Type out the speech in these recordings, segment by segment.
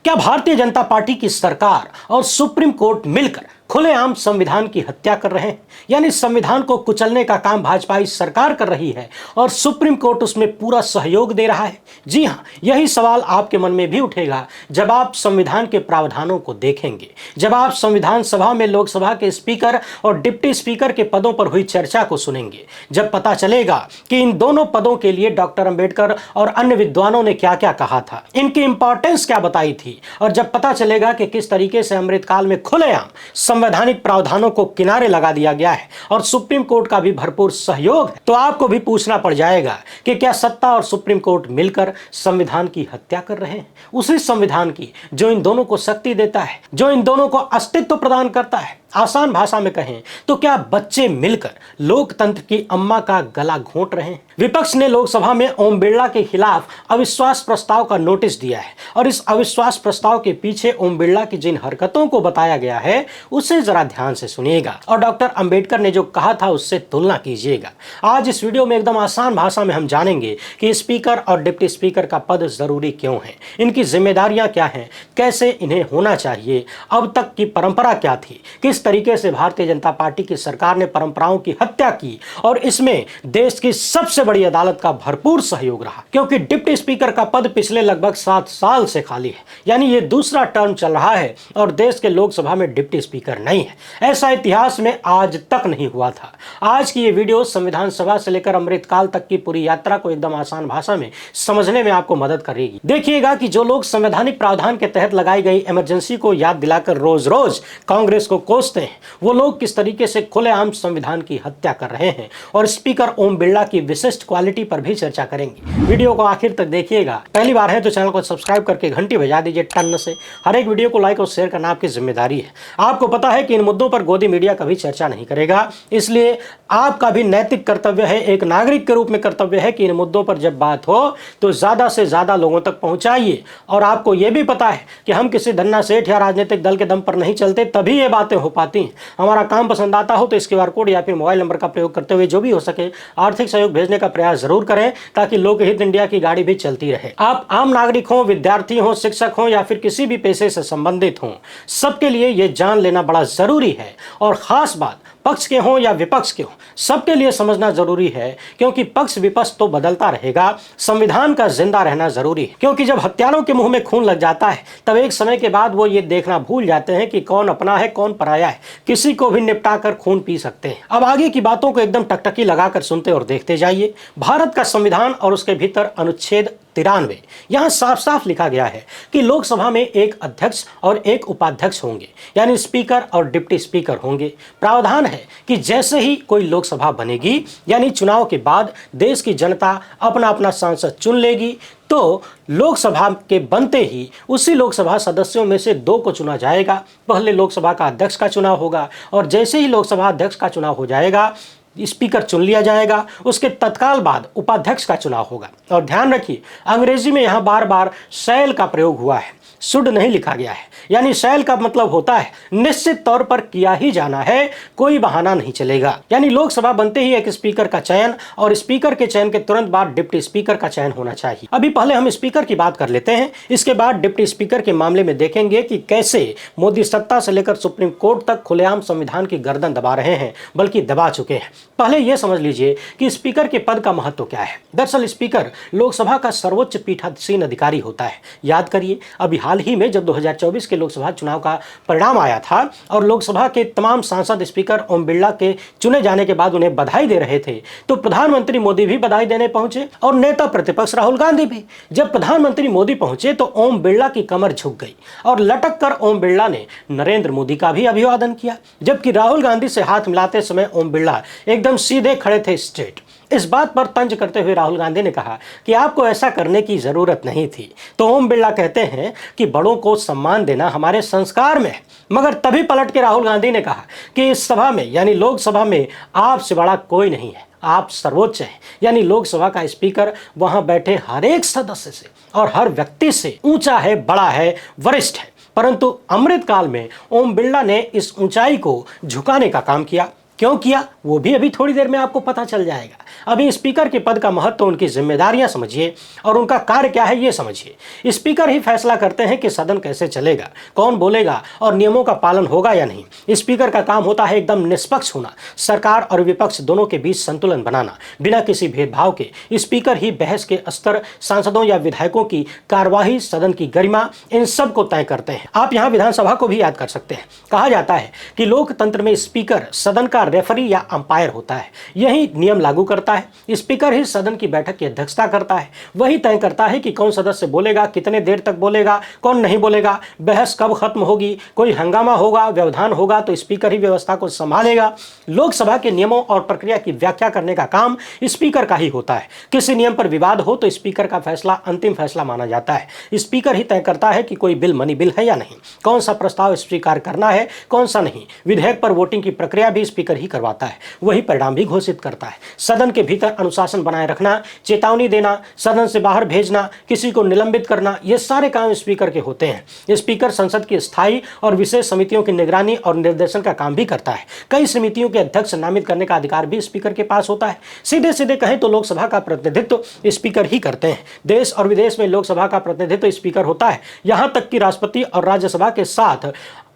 क्या भारतीय जनता पार्टी की सरकार और सुप्रीम कोर्ट मिलकर खुलेआम संविधान की हत्या कर रहे हैं? यानी संविधान को कुचलने का काम भाजपा सरकार कर रही है और सुप्रीम कोर्ट उसमें पूरा सहयोग दे रहा है। जी हां, यही सवाल आपके मन में भी उठेगा जब आप संविधान के प्रावधानों को देखेंगे, जब आप संविधान सभा में लोकसभा के स्पीकर और डिप्टी स्पीकर के पदों पर हुई चर्चा को सुनेंगे, जब पता चलेगा कि इन दोनों पदों के लिए डॉक्टर अंबेडकर और अन्य विद्वानों ने क्या क्या कहा था, इनकी इंपॉर्टेंस क्या बताई थी, और जब पता चलेगा कि किस तरीके से अमृतकाल में खुलेआम संवैधानिक प्रावधानों को किनारे लगा दिया गया है और सुप्रीम कोर्ट का भी भरपूर सहयोग है, तो आपको भी पूछना पड़ जाएगा कि क्या सत्ता और सुप्रीम कोर्ट मिलकर संविधान की हत्या कर रहे हैं? उसी संविधान की जो इन दोनों को शक्ति देता है, जो इन दोनों को अस्तित्व प्रदान करता है। आसान भाषा में कहें तो क्या बच्चे मिलकर लोकतंत्र की अम्मा का गला घोंट रहे हैं? विपक्ष ने लोकसभा में ओम बिरला के खिलाफ अविश्वास प्रस्ताव का नोटिस दिया है और इस अविश्वास प्रस्ताव के पीछे ओम बिरला की जिन हरकतों को बताया गया है उसे जरा ध्यान से सुनिएगा और डॉक्टर अंबेडकर ने जो कहा था उससे तुलना कीजिएगा। आज इस वीडियो में एकदम आसान भाषा में हम जानेंगे कि स्पीकर और डिप्टी स्पीकर का पद जरूरी क्यों है, इनकी जिम्मेदारियां क्या हैं, कैसे इन्हें होना चाहिए, अब तक की परंपरा क्या थी, किस तरीके से भारतीय जनता पार्टी की सरकार ने परंपराओं की हत्या की और इसमें देश की सबसे बड़ी अदालत का भरपूर सहयोग रहा, क्योंकि डिप्टी स्पीकर का पद पिछले लगभग 7 साल से खाली है। यानी ये दूसरा टर्म चल रहा है और देश के लोकसभा में डिप्टी स्पीकर नहीं है। ऐसा इतिहास में आज तक नहीं हुआ था। आज की ये वीडियो संविधान सभा से लेकर अमृतकाल तक की पूरी यात्रा को एकदम आसान भाषा में समझने में आपको मदद करेगी। देखिएगा कि जो लोग संवैधानिक प्रावधान के तहत लगाई गई इमरजेंसी को याद दिलाकर रोज रोज कांग्रेस को कोसते हैं, वो लोग किस तरीके से खुलेआम संविधान की हत्या कर रहे हैं और स्पीकर ओम बिरला की विशिष्ट क्वालिटी पर भी चर्चा करेंगे। वीडियो को आखिर तक देखिएगा। पहली बार है तो चैनल को सब्सक्राइब करके घंटी बजा दीजिए टन से। हर एक वीडियो को लाइक और शेयर करना आपकी जिम्मेदारी है। आपको पता है कि इन मुद्दों पर गोदी मीडिया कभी चर्चा नहीं करेगा, इसलिए आपका भी नैतिक कर्तव्य है, एक नागरिक के रूप में कर्तव्य है कि इन मुद्दों पर जब बात हो तो ज्यादा से ज्यादा लोगों तक पहुंचाइए। और आपको यह भी पता है कि हम किसी धन्ना सेठ या राजनीतिक दल के दम पर नहीं चलते, तभी ये बातें हो पाती हैं। हमारा काम पसंद आता हो तो इस QR कोड या फिर मोबाइल नंबर का प्रयोग करते हुए जो भी हो सके आर्थिक सहयोग भेजने का प्रयास जरूर करें, ताकि लोकहित इंडिया की गाड़ी भी चलती रहे। आप आम नागरिक हो, विद्यार्थी हो, शिक्षक हो या फिर किसी भी पेशे से संबंधित हो, सबके लिए ये जान लेना बड़ा जरूरी है। और खास बात, पक्ष के हो या विपक्ष के हो, सबके लिए समझना जरूरी है, क्योंकि पक्ष विपक्ष तो बदलता रहेगा, संविधान का जिंदा रहना जरूरी है। क्योंकि जब हत्यारों के मुंह में खून लग जाता है तब एक समय के बाद वो ये देखना भूल जाते हैं कि कौन अपना है कौन पराया है, किसी को भी निपटा कर खून पी सकते हैं। अब आगे की बातों को एकदम टकटकी लगाकर सुनते और देखते जाइए। भारत का संविधान और उसके भीतर अनुच्छेद 93 यहां साफ साफ लिखा गया है कि लोकसभा में एक अध्यक्ष और एक उपाध्यक्ष होंगे, यानी स्पीकर और डिप्टी स्पीकर होंगे। प्रावधान है कि जैसे ही कोई लोकसभा बनेगी, यानी चुनाव के बाद देश की जनता अपना अपना सांसद चुन लेगी, तो लोकसभा के बनते ही उसी लोकसभा सदस्यों में से 2 को चुना जाएगा। पहले लोकसभा का अध्यक्ष का चुनाव होगा और जैसे ही लोकसभा अध्यक्ष का चुनाव हो जाएगा, स्पीकर चुन लिया जाएगा, उसके तत्काल बाद उपाध्यक्ष का चुनाव होगा। और ध्यान रखिए, अंग्रेजी में यहां बार बार शैल का प्रयोग हुआ है, शुड नहीं लिखा गया है। यानी शैल का मतलब होता है निश्चित तौर पर किया ही जाना है, कोई बहाना नहीं चलेगा। यानी लोकसभा बनते ही एक स्पीकर का चयन और स्पीकर के चयन के तुरंत बाद डिप्टी स्पीकर का चयन होना चाहिए। अभी पहले हम स्पीकर की बात कर लेते हैं, इसके बाद डिप्टी स्पीकर के मामले में देखेंगे कि कैसे मोदी सत्ता से लेकर सुप्रीम कोर्ट तक खुलेआम संविधान की गर्दन दबा रहे हैं, बल्कि दबा चुके हैं। पहले यह समझ लीजिए कि स्पीकर के पद का महत्व क्या है। दरअसल स्पीकर लोकसभा का सर्वोच्च पीठासीन अधिकारी होता है। याद करिए, अभी हाल ही में जब 2024 के लोकसभा चुनाव का परिणाम आया था और लोकसभा के तमाम सांसद स्पीकर ओम बिरला के चुने जाने के बाद उन्हें बधाई दे रहे थे, तो प्रधानमंत्री मोदी भी बधाई देने पहुंचे और नेता प्रतिपक्ष राहुल गांधी भी। जब प्रधानमंत्री मोदी पहुंचे तो ओम बिरला की कमर झुक गई और लटक कर ओम बिरला ने नरेंद्र मोदी का भी अभिवादन किया, जबकि राहुल गांधी से हाथ मिलाते समय ओम बिरला एकदम सीधे खड़े थे, स्ट्रेट। इस बात पर तंज करते हुए राहुल गांधी ने कहा कि आपको ऐसा करने की जरूरत नहीं थी। तो ओम बिरला कहते हैं कि बड़ों को सम्मान देना हमारे संस्कार में है। मगर तभी पलट के राहुल गांधी ने कहा कि इस सभा में यानी लोकसभा में आपसे बड़ा कोई नहीं है, आप सर्वोच्च हैं। यानी लोकसभा का स्पीकर वहां बैठे हर एक सदस्य से और हर व्यक्ति से ऊंचा है, बड़ा है, वरिष्ठ है। परंतु अमृतकाल में ओम बिरला ने इस ऊंचाई को झुकाने का काम किया। क्यों किया वो भी अभी थोड़ी देर में आपको पता चल जाएगा। अभी स्पीकर के पद का महत्व, उनकी जिम्मेदारियां समझिए और उनका कार्य क्या है ये समझिए। स्पीकर ही फैसला करते हैं कि सदन कैसे चलेगा, कौन बोलेगा और नियमों का पालन होगा या नहीं। स्पीकर का काम होता है एकदम निष्पक्ष होना, सरकार और विपक्ष दोनों के बीच संतुलन बनाना, बिना किसी भेदभाव के। स्पीकर ही बहस के स्तर, सांसदों या विधायकों की कार्यवाही, सदन की गरिमा, इन सब को तय करते हैं। आप यहाँ विधानसभा को भी याद कर सकते हैं। कहा जाता है कि लोकतंत्र में स्पीकर सदन का रेफरी या अंपायर होता है, यही नियम लागू करता है। स्पीकर ही सदन की बैठक की अध्यक्षता करता है, वही तय करता है कि कौन सदस्य बोलेगा, कितने देर तक बोलेगा, कौन नहीं बोलेगा, बहस कब खत्म होगी, कोई हंगामा होगा, व्यवधान होगा तो स्पीकर ही व्यवस्था को संभालेगा। लोकसभा के नियमों और प्रक्रिया की व्याख्या करने का काम स्पीकर का ही होता है। किसी नियम पर विवाद हो तो स्पीकर का फैसला अंतिम फैसला माना जाता है। स्पीकर ही तय करता है कि कोई बिल मनी बिल है या नहीं, कौन सा प्रस्ताव स्वीकार करना है, कौन सा नहीं। विधेयक पर वोटिंग की प्रक्रिया भी स्पीकर ही करवाता है, वही परिणाम भी घोषित करता है। सदन के भीतर अनुशासन बनाए रखना, चेतावनी देना, सदन से बाहर भेजना, किसी को निलंबित करना, ये सारे काम स्पीकर के होते हैं। स्पीकर संसद की स्थायी और विशेष समितियों की निगरानी और निर्देशन का काम भी करता है। कई समितियों के अध्यक्ष नामित करने का अधिकार भी स्पीकर के पास होता है। सीधे सीधे कहें तो लोकसभा का प्रतिनिधित्व स्पीकर ही करते हैं। देश और विदेश में लोकसभा का प्रतिनिधित्व स्पीकर होता है। यहां तक कि राष्ट्रपति और राज्यसभा के साथ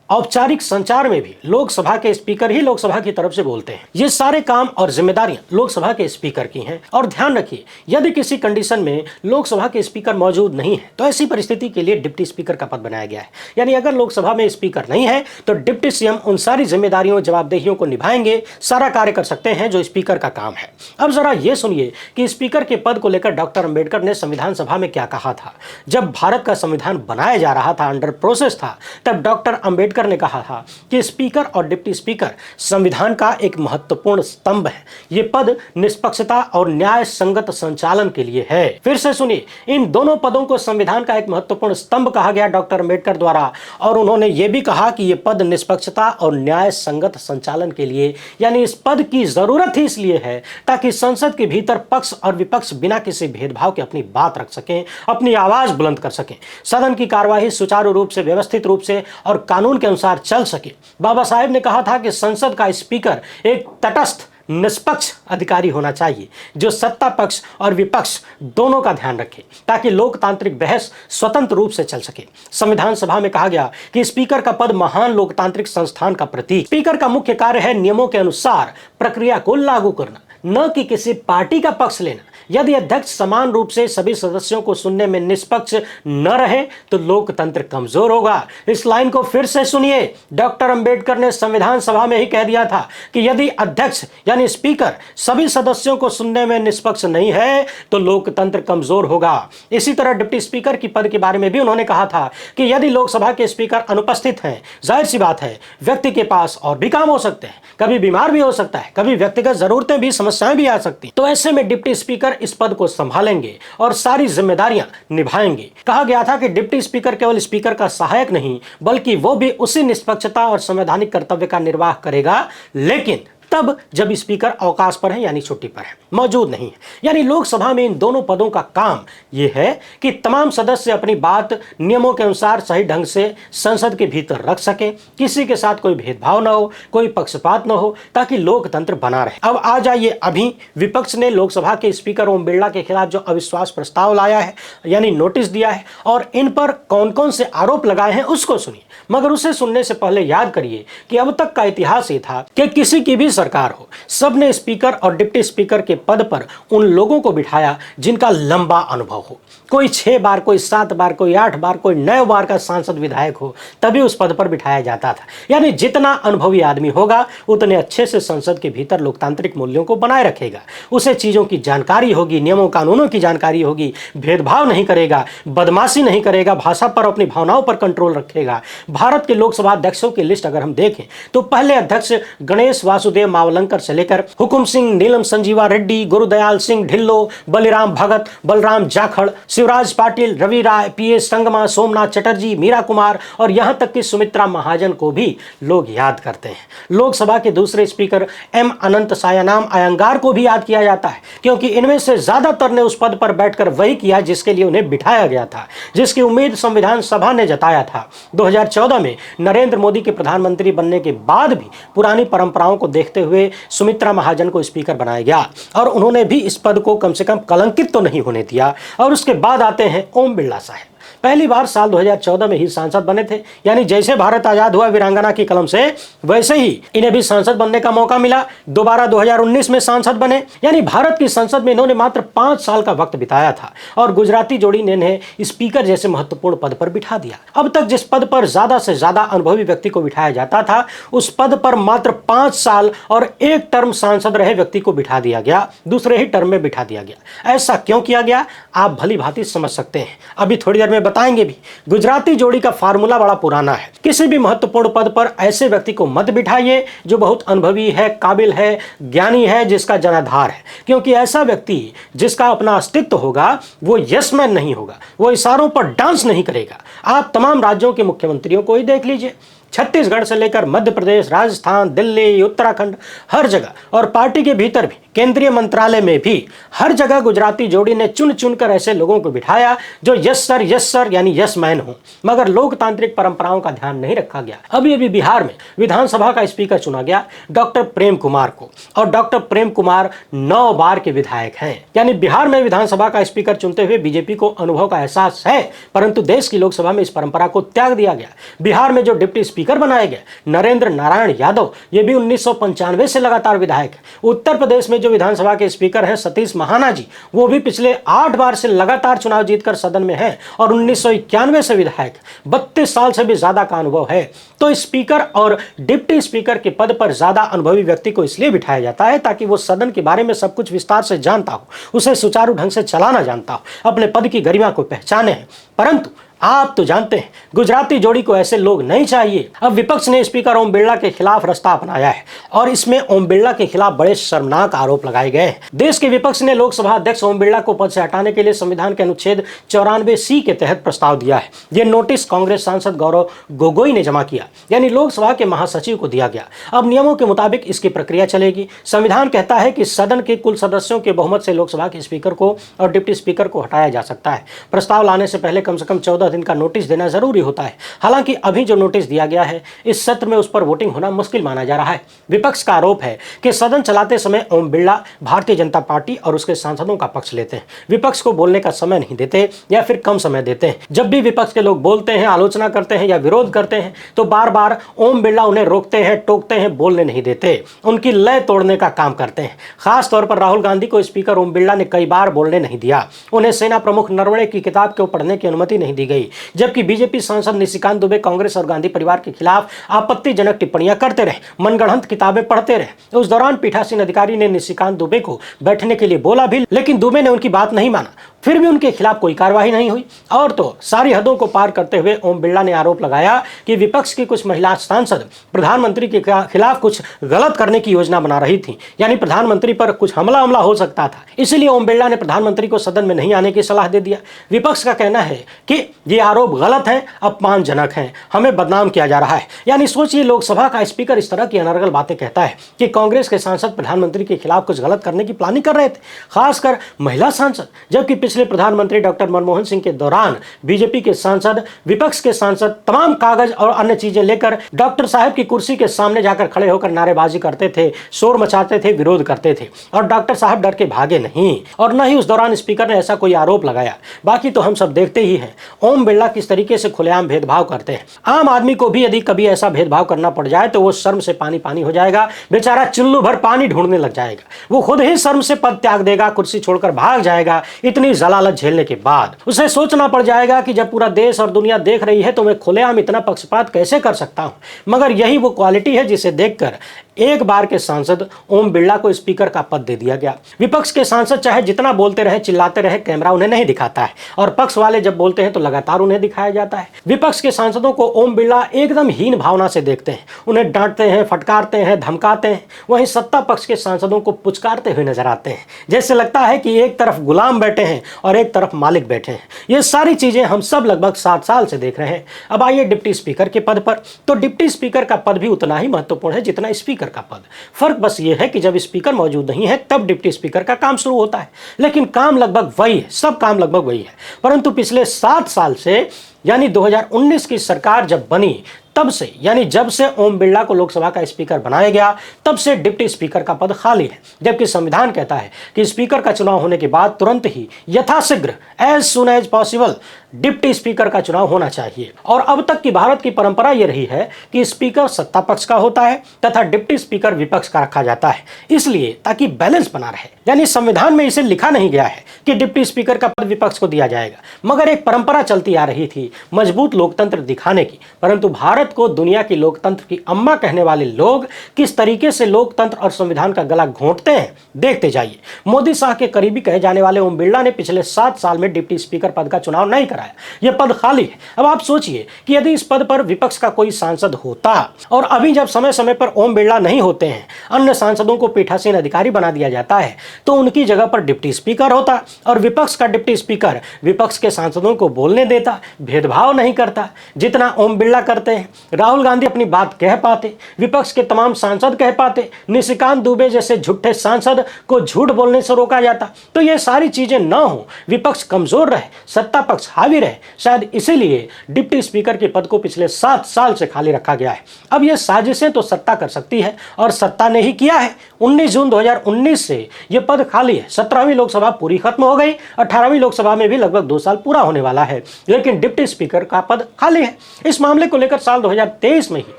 औपचारिक संचार में भी लोकसभा के स्पीकर ही लोकसभा की तरफ से बोलते हैं। ये सारे काम और जिम्मेदारियां लोकसभा के स्पीकर की हैं। और ध्यान रखिए, यदि किसी कंडीशन में लोकसभा के स्पीकर मौजूद नहीं है तो ऐसी परिस्थिति के लिए डिप्टी स्पीकर का पद बनाया गया है। यानी अगर लोकसभा में स्पीकर नहीं है तो डिप्टी सीएम उन सारी जिम्मेदारियों, जवाबदेहियों को निभाएंगे, सारा कार्य कर सकते हैं जो स्पीकर का काम है। अब जरा ये सुनिए कि स्पीकर के पद को लेकर डॉक्टर अंबेडकर ने संविधान सभा में क्या कहा था। जब भारत का संविधान बनाया जा रहा था, अंडर प्रोसेस था, तब डॉक्टर अंबेडकर ने कहा था कि स्पीकर और डिप्टी स्पीकर संविधान का एक महत्वपूर्ण स्तंभ है। ये पद निष्पक्षता और न्याय संगत संचालन के लिए है। फिर से सुनिए, इन दोनों पदों को संविधान का एक महत्वपूर्ण स्तंभ कहा गया डॉक्टर अंबेडकर द्वारा। और उन्होंने ये भी कहा कि ये पद निष्पक्षता और न्याय संगत संचालन के लिए, यानी इस पद की जरूरत ही इसलिए है ताकि संसद के भीतर पक्ष और विपक्ष बिना किसी भेदभाव के अपनी बात रख सकें, अपनी आवाज बुलंद कर सकें, सदन की कार्यवाही सुचारू रूप से, व्यवस्थित रूप से और कानून के अनुसार चल सके। बाबा साहेब ने कहा था कि संसद का स्पीकर एक तटस्थ, निष्पक्ष अधिकारी होना चाहिए जो सत्ता पक्ष और विपक्ष दोनों का ध्यान रखे ताकि लोकतांत्रिक बहस स्वतंत्र रूप से चल सके। संविधान सभा में कहा गया कि स्पीकर का पद महान लोकतांत्रिक संस्थान का प्रतीक। स्पीकर का मुख्य कार्य है नियमों के अनुसार प्रक्रिया को लागू करना, न कि किसी पार्टी का पक्ष लेना। यदि अध्यक्ष समान रूप से सभी सदस्यों को सुनने में निष्पक्ष न रहे तो लोकतंत्र कमजोर होगा। इस लाइन को फिर से सुनिए, डॉक्टर अंबेडकर ने संविधान सभा में ही कह दिया था कि यदि अध्यक्ष यानी स्पीकर सभी सदस्यों को सुनने में निष्पक्ष नहीं है तो लोकतंत्र कमजोर होगा। इसी तरह डिप्टी स्पीकर की पद के बारे में भी उन्होंने कहा था कि यदि लोकसभा के स्पीकर अनुपस्थित हैं, जाहिर सी बात है व्यक्ति के पास और भी काम हो सकते हैं, कभी बीमार भी हो सकता है, कभी व्यक्तिगत जरूरतें भी, समस्याएं भी आ सकती, तो ऐसे में डिप्टी स्पीकर इस पद को संभालेंगे और सारी जिम्मेदारियां निभाएंगे। कहा गया था कि डिप्टी स्पीकर केवल स्पीकर का सहायक नहीं बल्कि वो भी उसी निष्पक्षता और संवैधानिक कर्तव्य का निर्वाह करेगा, लेकिन तब जब स्पीकर अवकाश पर है यानी छुट्टी पर है, मौजूद नहीं है। यानी लोकसभा में इन दोनों पदों का काम यह है कि तमाम सदस्य अपनी बात नियमों के अनुसार सही ढंग से संसद के भीतर रख सके, किसी के साथ कोई भेदभाव न हो, कोई पक्षपात न हो, ताकि लोकतंत्र बना रहे। अब आ जाइए, अभी विपक्ष ने लोकसभा के स्पीकर ओम बिरला के खिलाफ जो अविश्वास प्रस्ताव लाया है यानी नोटिस दिया है और इन पर कौन कौन से आरोप लगाए हैं उसको सुनिए। मगर उसे सुनने से पहले याद करिए कि अब तक का इतिहास ये था कि किसी की भी सरकार हो, सबने स्पीकर और डिप्टी स्पीकर के पद पर उन लोगों को बिठाया जिनका लंबा अनुभव हो। कोई 6 बार, कोई 7 बार, कोई 8 बार, कोई 9 बार का सांसद विधायक हो, तभी उस पद पर बिठाया जाता था। यानी जितना अनुभवी आदमी होगा उतने अच्छे से संसद के भीतर लोकतांत्रिक मूल्यों को बनाए रखेगा, उसे चीजों की जानकारी होगी, नियमों कानूनों की जानकारी होगी, भेदभाव नहीं करेगा, बदमाशी नहीं करेगा, भाषा पर, अपनी भावनाओं पर कंट्रोल रखेगा। भारत के लोकसभा अध्यक्षों की लिस्ट अगर हम देखें तो पहले अध्यक्ष गणेश वासुदेव मावलंकर से लेकर हुकुम सिंह, नीलम संजीवा रेड्डी, गुरुदयाल सिंह ढिल्लो, बलिराम भगत, बलराम जाखड़, शिवराज पाटिल, रवि राय, पीएस संगमा, सोमनाथ चटर्जी, मीरा कुमार और यहां तक कि सुमित्रा महाजन को भी लोग याद करते हैं। लोकसभा के दूसरे स्पीकर एम अनंत सायानाम अयंगार को भी याद किया जाता है क्योंकि इनमें से ज्यादातर ने उस पद पर बैठकर वही किया जिसके लिए उन्हें बिठाया गया था, जिसकी उम्मीद संविधान सभा ने जताया था। 2014 में नरेंद्र मोदी के प्रधानमंत्री बनने के बाद भी पुरानी परंपराओं को देखते करते हुए सुमित्रा महाजन को स्पीकर बनाया गया और उन्होंने भी इस पद को कम से कम कलंकित तो नहीं होने दिया। और उसके बाद आते हैं ओम बिरला साहब। पहली बार साल 2014 में ही सांसद बने थे, यानी जैसे भारत आजाद हुआ वीरांगना की कलम से, वैसे ही इन्हें भी सांसद बनने का मौका मिला। दोबारा 2019 में सांसद बने, यानी भारत की संसद में इन्होंने मात्र 5 साल का वक्त बिताया था और गुजराती जोड़ी ने इन्हें स्पीकर जैसे महत्वपूर्ण पद पर बिठा दिया। अब तक जिस पद पर ज्यादा से ज्यादा अनुभवी व्यक्ति को बिठाया जाता था, उस पद पर मात्र 5 साल और 1 टर्म सांसद रहे व्यक्ति को बिठा दिया गया, दूसरे ही टर्म में बिठा दिया गया। ऐसा क्यों किया गया, आप भली भांति समझ सकते हैं, अभी थोड़ी देर में बताएंगे भी। गुजराती जोड़ी का फार्मूला बड़ा पुराना है, किसी भी महत्वपूर्ण पद पर ऐसे व्यक्ति को मत बिठाइए जो बहुत अनुभवी है, काबिल है, ज्ञानी है, जिसका जनाधार है, क्योंकि ऐसा व्यक्ति जिसका अपना अस्तित्व होगा वो यस मैन नहीं होगा, वो इशारों पर डांस नहीं करेगा। आप तमाम राज्यों के मुख्यमंत्रियों को ही देख लीजिए, छत्तीसगढ़ से लेकर मध्य प्रदेश, राजस्थान, दिल्ली, उत्तराखंड, हर जगह, और पार्टी के भीतर भी, केंद्रीय मंत्रालय में भी हर जगह गुजराती जोड़ी ने चुन चुनकर ऐसे लोगों को बिठाया जो यस सर यानी यस मैन हो। मगर लोकतांत्रिक परंपराओं का ध्यान नहीं रखा गया। अभी बिहार में विधानसभा का स्पीकर चुना गया डॉक्टर प्रेम कुमार को, और डॉक्टर प्रेम कुमार 9 बार के विधायक हैं। यानी बिहार में विधानसभा का स्पीकर चुनते हुए बीजेपी को अनुभव का एहसास है, परंतु देश की लोकसभा में इस परंपरा को त्याग दिया गया। बिहार में जो डिप्टी स्पीकर बनाए गए नरेंद्र नारायण यादव, ये भी 1995 से लगातार विधायक है। उत्तर प्रदेश में जो विधानसभा के स्पीकर हैं सतीश महाना जी, वो भी पिछले 8 बार से लगातार चुनाव जीतकर सदन में हैं और 1991 से विधायक, 32 साल से भी ज्यादा का अनुभव है। तो स्पीकर और डिप्टी स्पीकर के पद पर ज्यादा अनुभवी व्यक्ति को इसलिए बिठाया जाता है ताकि वो सदन के बारे में सब कुछ विस्तार से जानता हो, उसे सुचारू ढंग से चलाना जानता हो, अपने पद की गरिमा को पहचाने हैं। परंतु आप तो जानते हैं गुजराती जोड़ी को ऐसे लोग नहीं चाहिए। अब विपक्ष ने स्पीकर ओम बिरला के खिलाफ रास्ता अपनाया है और इसमें ओम बिरला के खिलाफ बड़े शर्मनाक आरोप लगाए गए हैं। देश के विपक्ष ने लोकसभा अध्यक्ष ओम बिरला को पद से हटाने के लिए संविधान के अनुच्छेद 94C के तहत प्रस्ताव दिया है। यह नोटिस कांग्रेस सांसद गौरव गोगोई ने जमा किया, यानी लोकसभा के महासचिव को दिया गया। अब नियमों के मुताबिक इसकी प्रक्रिया चलेगी। संविधान कहता है कि सदन के कुल सदस्यों के बहुमत से लोकसभा के स्पीकर को और डिप्टी स्पीकर को हटाया जा सकता है। प्रस्ताव लाने से पहले कम से कम 14 दिन का नोटिस देना जरूरी होता है। हालांकि अभी जो नोटिस दिया गया है, इस सत्र में उस पर वोटिंग होना मुश्किल माना जा रहा है। विपक्ष का आरोप है कि सदन चलाते समय ओम बिरला भारतीय जनता पार्टी और उसके सांसदों का पक्ष लेते हैं, विपक्ष को बोलने का समय नहीं देते या फिर कम समय देते हैं। जब भी विपक्ष के लोग बोलते हैं, आलोचना करते हैं या विरोध करते हैं, तो बार बार ओम बिरला उन्हें रोकते हैं, टोकते हैं, बोलने नहीं देते, उनकी लय तोड़ने का काम करते हैं। खास तौर पर राहुल गांधी को स्पीकर ओम बिरला ने कई बार बोलने नहीं दिया। उन्हें सेना प्रमुख नरवणे की किताब को पढ़ने की अनुमति नहीं दी गई, जबकि बीजेपी सांसद निशिकांत दुबे कांग्रेस और गांधी परिवार के खिलाफ आपत्तिजनक टिप्पणियां करते रहे, मनगढ़ंत किताबें पढ़ते रहे। उस दौरान पीठासीन अधिकारी ने निशिकांत दुबे को बैठने के लिए बोला भी, लेकिन दुबे ने उनकी बात नहीं माना। फिर भी उनके खिलाफ कोई कार्रवाई नहीं हुई। और तो सारी हदों को पार करते हुए ओम बिरला ने आरोप लगाया कि विपक्ष की कुछ महिला सांसद प्रधानमंत्री के खिलाफ कुछ गलत करने की योजना बना रही थी, यानी प्रधानमंत्री पर कुछ हमला हो सकता था। इसीलिए ओम बिरला ने प्रधानमंत्री को सदन में नहीं आने की सलाह दे दिया। विपक्ष का कहना है कि ये आरोप गलत है, अपमानजनक है, हमें बदनाम किया जा रहा है। यानी सोचिए, लोकसभा का स्पीकर इस तरह की अनर्गल बातें कहता है कि कांग्रेस के सांसद प्रधानमंत्री के खिलाफ कुछ गलत करने की प्लानिंग कर रहे थे, खासकर महिला सांसद। जबकि पिछले प्रधानमंत्री डॉक्टर मनमोहन सिंह के दौरान बीजेपी के सांसद, विपक्ष के सांसद तमाम कागज और अन्य चीजें लेकर डॉक्टर साहब की कुर्सी के सामने जाकर खड़े होकर नारेबाजी करते थे, शोर मचाते थे, विरोध करते थे, और डॉक्टर साहब डर के भागे नहीं, और न ही उस दौरान स्पीकर ने ऐसा कोई आरोप लगाया। बाकी तो हम सब देखते ही हैं ओम बिरला किस तरीके से खुलेआम भेदभाव करते हैं। आम आदमी को भी यदि कभी ऐसा भेदभाव करना पड़ जाए तो वो शर्म से पानी पानी हो जाएगा, बेचारा चुल्लू भर पानी ढूंढने लग जाएगा। वो खुद ही शर्म से पद त्याग देगा, कुर्सी छोड़कर भाग जाएगा। इतनी जलालत झेलने के बाद उसे सोचना पड़ जाएगा कि जब पूरा देश और दुनिया देख रही है तो मैं खुलेआम इतना पक्षपात कैसे कर सकता हूं। मगर यही वो क्वालिटी है जिसे देखकर एक बार के सांसद ओम बिरला को स्पीकर का पद दे दिया गया। विपक्ष के सांसद चाहे जितना बोलते रहे, चिल्लाते रहे, कैमरा उन्हें नहीं दिखाता है, और पक्ष वाले जब बोलते हैं तो लगातार उन्हें दिखाया जाता है। विपक्ष के सांसदों को ओम बिरला एकदम हीन भावना से देखते हैं, उन्हें डांटते हैं, फटकारते हैं, धमकाते हैं। वहीं सत्ता पक्ष के सांसदों को पुचकारते हुए नजर आते हैं, जैसे लगता है कि एक तरफ गुलाम बैठे हैं और एक तरफ मालिक बैठे हैं। ये सारी चीजें हम सब लगभग 7 साल से देख रहे हैं। अब आइए डिप्टी स्पीकर के पद पर, तो डिप्टी स्पीकर का पद भी उतना ही महत्वपूर्ण है जितना स्पीकर का पद। फर्क बस ये है कि जब स्पीकर मौजूद नहीं है तब डिप्टी स्पीकर का काम शुरू होता है, लेकिन काम लगभग वही है, सब काम लगभग वही है। परंतु पिछले 7 साल से, यानी 2019 की सरकार जब बनी तब से यानी जब से ओम बिरला को लोकसभा का स्पीकर बनाया गया तब से डिप्टी स्पीकर का पद खाली है, जबकि संविधान कहता है कि स्पीकर का चुनाव होने के बाद तुरंत ही यथाशीघ्र as soon as possible deputy speaker का चुनाव होना चाहिए। और अब तक की भारत की परंपरा यह रही है कि स्पीकर सत्ता पक्ष का होता है तथा डिप्टी स्पीकर विपक्ष का रखा जाता है, इसलिए ताकि बैलेंस बना रहे। यानी संविधान में इसे लिखा नहीं गया है कि डिप्टी स्पीकर का पद विपक्ष को दिया जाएगा, मगर एक परंपरा चलती आ रही थी मजबूत लोकतंत्र दिखाने की। परंतु भारत को दुनिया की लोकतंत्र की अम्मा कहने वाले लोग किस तरीके से लोकतंत्र और संविधान का गला घोंटते हैं, देखते जाइए। मोदी शाह के करीबी कहे जाने वाले ओम बिरला ने पिछले 7 साल में डिप्टी स्पीकर पद का चुनाव नहीं कराया, यह पद खाली है। अब आप सोचिए कि यदि इस पद पर विपक्ष का कोई सांसद होता और अभी जब समय समय पर ओम बिरला नहीं होते हैं, अन्य सांसदों को पीठासीन अधिकारी बना दिया जाता है, तो उनकी जगह पर डिप्टी स्पीकर होता और विपक्ष का डिप्टी स्पीकर विपक्ष के सांसदों को बोलने देता, भेदभाव नहीं करता जितना ओम बिरला करते हैं। राहुल गांधी अपनी बात कह पाते, विपक्ष के तमाम सांसद कह पाते, निशिकांत दुबे जैसे झूठे सांसद को झूठ बोलने से रोका जाता। तो ये सारी चीजें न हो, विपक्ष कमजोर रहे, सत्ता पक्ष हावी रहे, शायद इसीलिए डिप्टी स्पीकर के पद को पिछले 7 साल से खाली रखा गया है। अब ये साजिशें तो सत्ता कर सकती है और सत्ता ने ही किया है। 19 जून 2019 से यह पद खाली है। 17वीं लोकसभा पूरी खत्म हो गई, 18वीं लोकसभा में भी लगभग 2 साल पूरा होने वाला है, लेकिन डिप्टी स्पीकर का पद खाली है। इस मामले को लेकर साल 2023 में ही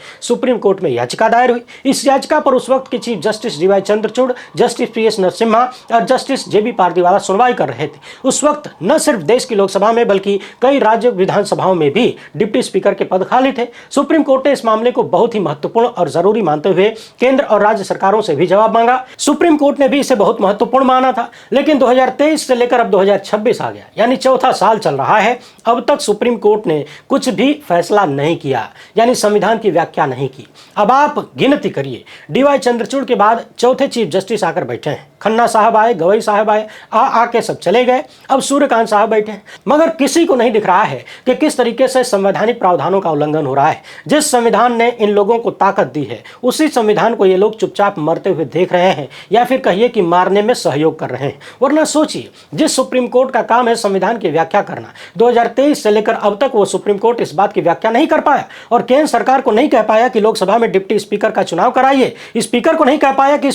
सुप्रीम कोर्ट में याचिका दायर हुई। इस याचिका पर उस वक्त के chief justice DY Chandrachud, justice PS Narasimha और जस्टिस जेबी पारदीवाला सुनवाई कर रहे थे। उस वक्त न सिर्फ देश की लोकसभा में बल्कि कई राज्य विधानसभाओं में भी डिप्टी स्पीकर के पद खाली थे। सुप्रीम कोर्ट ने इस मामले को बहुत ही महत्वपूर्ण और जरूरी मानते हुए केंद्र और राज्य सरकारों से भी जवाब मांगा। सुप्रीम कोर्ट ने भी इसे बहुत महत्वपूर्ण माना था, लेकिन 2023 से लेकर अब 2026 आ गया, यानी चौथा साल चल रहा है। अब तक सुप्रीम कोर्ट ने कुछ भी फैसला नहीं किया, यानी संविधान की व्याख्या नहीं की। अब आप गिनती करिए, डीवाई चंद्रचूड़ के बाद चौथे चीफ जस्टिस आकर बैठे हैं। खन्ना साहब आए, गवई साहब आए, आके सब चले गए। अब सूर्यकांत साहब बैठे हैं, मगर किसी को नहीं दिख रहा है कि किस तरीके से संवैधानिक प्रावधानों का उल्लंघन हो रहा है। जिस संविधान ने इन लोगों को ताकत दी है, उसी संविधान को ये लोग चुपचाप मरते हुए देख रहे हैं, या फिर कहिए कि मारने में सहयोग कर रहे हैं। वरना सोचिए, जिस सुप्रीम कोर्ट का काम है संविधान की व्याख्या करना, 2023 से लेकर अब तक वो सुप्रीम कोर्ट इस बात की व्याख्या नहीं कर पाया और केंद्र सरकार को नहीं कह पाया कि लोकसभा में डिप्टी स्पीकर का चुनाव कराइए, स्पीकर को नहीं कह पाया कि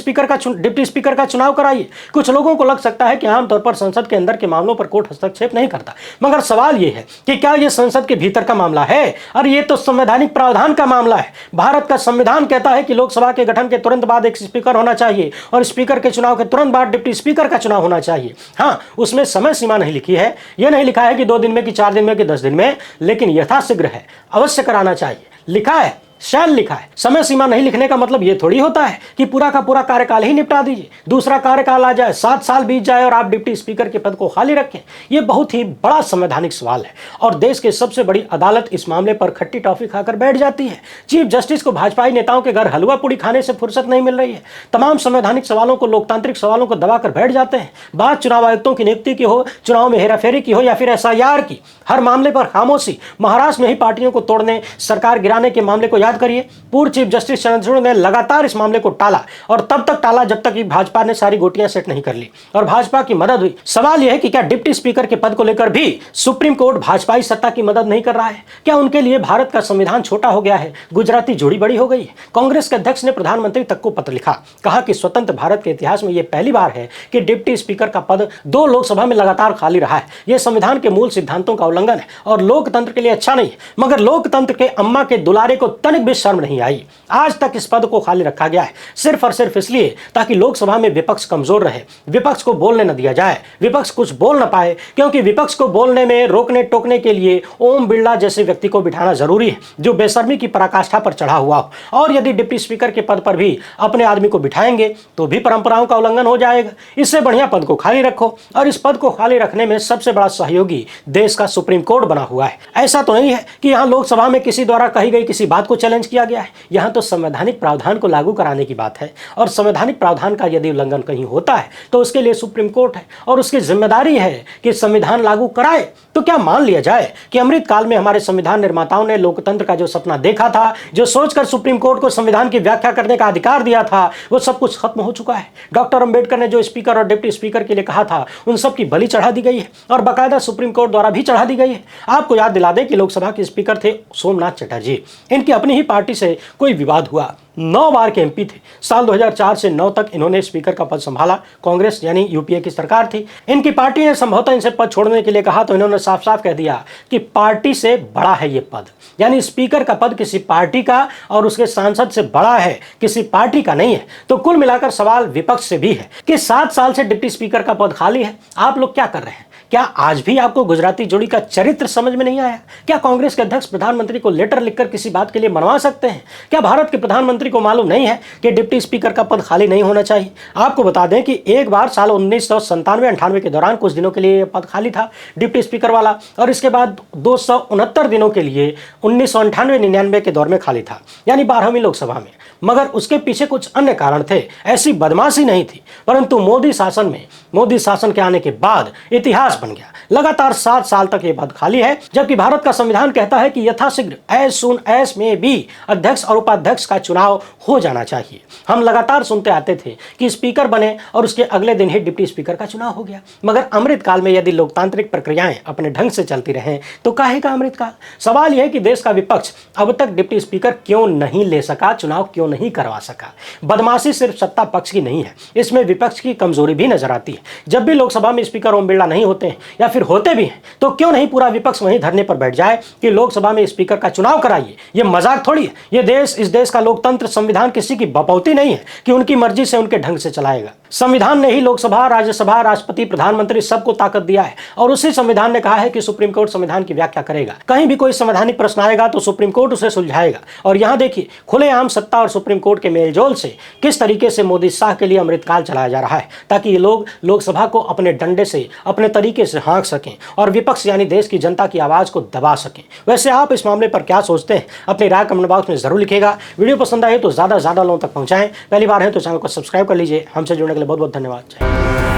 डिप्टी स्पीकर का चुनाव कराइए। कुछ लोगों को लग सकता है कि आमतौर पर संसद के अंदर के मामलों पर कोर्ट हस्तक्षेप नहीं करता, मगर सवाल यह है कि क्या यह संसद के भीतर का मामला है? और यह तो संवैधानिक प्रावधान का मामला है। भारत का संविधान कहता है कि लोकसभा के गठन के तुरंत बाद एक स्पीकर होना चाहिए और स्पीकर के चुनाव के तुरंत बाद डिप्टी स्पीकर का चुनाव होना चाहिए। हाँ, उसमें समय सीमा नहीं लिखी है, यह नहीं लिखा है कि 2 दिन में कि 4 दिन में कि 10 दिन में, लेकिन यथाशीघ्र है, अवश्य कराना चाहिए, लिखा है, शैल लिखा है। समय सीमा नहीं लिखने का मतलब यह थोड़ी होता है कि पूरा का पूरा कार्यकाल ही निपटा दीजिए, दूसरा कार्यकाल आ जाए, 7 साल बीत जाए और आप डिप्टी स्पीकर के पद को खाली रखें। यह बहुत ही बड़ा संवैधानिक सवाल है और देश के सबसे बड़ी अदालत इस मामले पर खट्टी टॉफी खाकर बैठ जाती है। चीफ जस्टिस को भाजपाई नेताओं के घर हलवा पूड़ी खाने से फुर्सत नहीं मिल रही है। तमाम संवैधानिक सवालों को, लोकतांत्रिक सवालों को दबाकर बैठ जाते हैं। बात चुनाव आयुक्तों की नियुक्ति की हो, चुनाव में हेराफेरी की हो या फिर SIR की, हर मामले पर खामोशी। महाराष्ट्र में ही पार्टियों को तोड़ने, सरकार गिराने के मामले को याद करिए। पूर्व चीफ जस्टिस चंद्रचूड़ ने लगातार इस मामले को टाला और तब तक टाला जब तक कि भाजपा ने सारी गोटियां सेट नहीं कर ली और भाजपा की मदद हुई। सवाल यह है कि क्या डिप्टी स्पीकर के पद को लेकर भी सुप्रीम कोर्ट भाजपाई सत्ता की मदद नहीं कर रहा है? क्या उनके लिए भारत का संविधान छोटा हो गया है, गुजराती जोड़ी बड़ी हो गई है? कांग्रेस के अध्यक्ष ने प्रधानमंत्री तक को पत्र लिखा, कहा कि स्वतंत्र भारत के इतिहास में यह पहली बार है कि डिप्टी स्पीकर का पद 2 लोकसभा में लगातार खाली रहा है। यह संविधान के मूल सिद्धांतों का उल्लंघन है और लोकतंत्र के लिए अच्छा नहीं है। मगर लोकतंत्र के अम्मा के दुलारे को तनिक भी शर्म नहीं आई। आज तक इस पद को खाली रखा गया है सिर्फ और सिर्फ इसलिए ताकि लोकसभा में विपक्ष कमजोर रहे, विपक्ष को बोलने न दिया जाए, विपक्ष कुछ बोल न पाए, क्योंकि विपक्ष को बोलने में रोकने टोकने के लिए ओम बिरला जैसे व्यक्ति को बिठाना जरूरी है जो बेशर्मी की पराकाष्ठा पर चढ़ा हुआ हो। और यदि डिप्टी स्पीकर के पद पर भी अपने आदमी को बिठाएंगे तो भी परंपराओं का उल्लंघन हो जाएगा। इससे बढ़िया पद को खाली रखो और इस पद को खाली रखने में सबसे बड़ा सहयोगी देश का सुप्रीम कोर्ट बना हुआ है। ऐसा तो नहीं है कि यहाँ लोकसभा में किसी द्वारा कही गई किसी बात को चैलेंज किया गया है। यहाँ तो संवैधानिक प्रावधान को लागू कराने की बात है और संवैधानिक प्रावधान का यदि उल्लंघन कहीं होता है तो उसके लिए सुप्रीम कोर्ट है और उसकी जिम्मेदारी है कि संविधान लागू कराए, तो क्या मान लिया जाए कि अमृतकाल में हमारे संविधान निर्माताओं ने लोकतंत्र का जो सपना देखा था, जो सोचकर सुप्रीम कोर्ट को संविधान की व्याख्या करने का अधिकार दिया था, वो सब कुछ खत्म हो चुका है? डॉक्टर अंबेडकर ने जो स्पीकर और डिप्टी स्पीकर के लिए कहा था, उन सब की बलि चढ़ा दी गई है और बाकायदा सुप्रीम कोर्ट द्वारा भी चढ़ा दी गई है। आपको याद दिला दें कि लोकसभा के स्पीकर थे सोमनाथ चटर्जी। इनकी अपनी ही पार्टी से कोई विवाद हुआ। 9 बार के एमपी थे। साल 2004 से 9 तक इन्होंने स्पीकर का पद संभाला। कांग्रेस यानी यूपीए की सरकार थी। इनकी पार्टी ने संभवतः इनसे पद छोड़ने के लिए कहा तो इन्होंने साफ साफ कह दिया कि पार्टी से बड़ा है ये पद, यानी स्पीकर का पद किसी पार्टी का और उसके सांसद से बड़ा है, किसी पार्टी का नहीं है। तो कुल मिलाकर सवाल विपक्ष से भी है कि 7 साल से डिप्टी स्पीकर का पद खाली है, आप लोग क्या कर रहे हैं? क्या आज भी आपको गुजराती जोड़ी का चरित्र समझ में नहीं आया? क्या कांग्रेस के अध्यक्ष प्रधानमंत्री को लेटर लिखकर किसी बात के लिए मनवा सकते हैं? क्या भारत के प्रधानमंत्री को मालूम नहीं है कि डिप्टी स्पीकर का पद खाली नहीं होना चाहिए? आपको बता दें कि एक बार साल 1997-98 के दौरान कुछ दिनों के लिए यह पद खाली था डिप्टी स्पीकर वाला, और इसके बाद 269 दिनों के लिए 1998-99 के दौर में खाली था, यानी 12वीं लोकसभा में। मगर उसके पीछे कुछ अन्य कारण थे, ऐसी बदमाशी नहीं थी। परंतु मोदी शासन के आने के बाद इतिहास बन गया। लगातार 7 साल तक ये पद खाली है, जबकि भारत का संविधान कहता है कि यथाशीघ्र एज सून एज में भी अध्यक्ष और उपाध्यक्ष का चुनाव हो जाना चाहिए। हम लगातार सुनते आते थे कि स्पीकर बने और उसके अगले दिन ही डिप्टी स्पीकर का चुनाव हो गया। मगर अमृतकाल में यदि लोकतांत्रिक प्रक्रियाएं अपने ढंग से चलती रहें तो काहे का अमृतकाल? सवाल यह है कि देश का विपक्ष अब तक डिप्टी स्पीकर क्यों नहीं ले सका, चुनाव क्यों नहीं करवा सका? बदमाशी सिर्फ सत्ता पक्ष की नहीं है, इसमें विपक्ष की कमजोरी भी नजर आती है। जब भी लोकसभा में स्पीकर ओम बिरला नहीं होते हैं या फिर होते भी हैं तो क्यों नहीं पूरा विपक्ष वहीं धरने पर बैठ जाए कि लोकसभा में स्पीकर का चुनाव कराइए? ये मजाक थोड़ी है। ये देश, इस देश का लोकतंत्र संविधान किसी की बपौती नहीं है कि उनकी मर्जी से उनके ढंग से चलाएगा। संविधान ने ही लोकसभा, राज्यसभा, राष्ट्रपति, प्रधानमंत्री सबको ताकत दिया है और उसी संविधान ने कहा है कि सुप्रीम कोर्ट संविधान की व्याख्या करेगा। कहीं भी कोई संवैधानिक प्रश्न आएगा तो सुप्रीम कोर्ट उसे सुलझाएगा। और यहां देखिए खुलेआम सत्ता और सुप्रीम कोर्ट के मेलजोल से किस तरीके से मोदी शाह के लिए अमृतकाल चलाया जा रहा है, ताकि ये लोग लोकसभा को अपने डंडे से, अपने तरीके से हाँक सकें और विपक्ष यानी देश की जनता की आवाज को दबा सकें। वैसे आप इस मामले पर क्या सोचते हैं? अपनी राय कमेंट बॉक्स में जरूर लिखिएगा। वीडियो पसंद आए तो ज्यादा लोगों तक पहुंचाएं। पहली बार है तो चैनल को सब्सक्राइब कर लीजिए। हमसे जुड़ने के लिए बहुत बहुत धन्यवाद।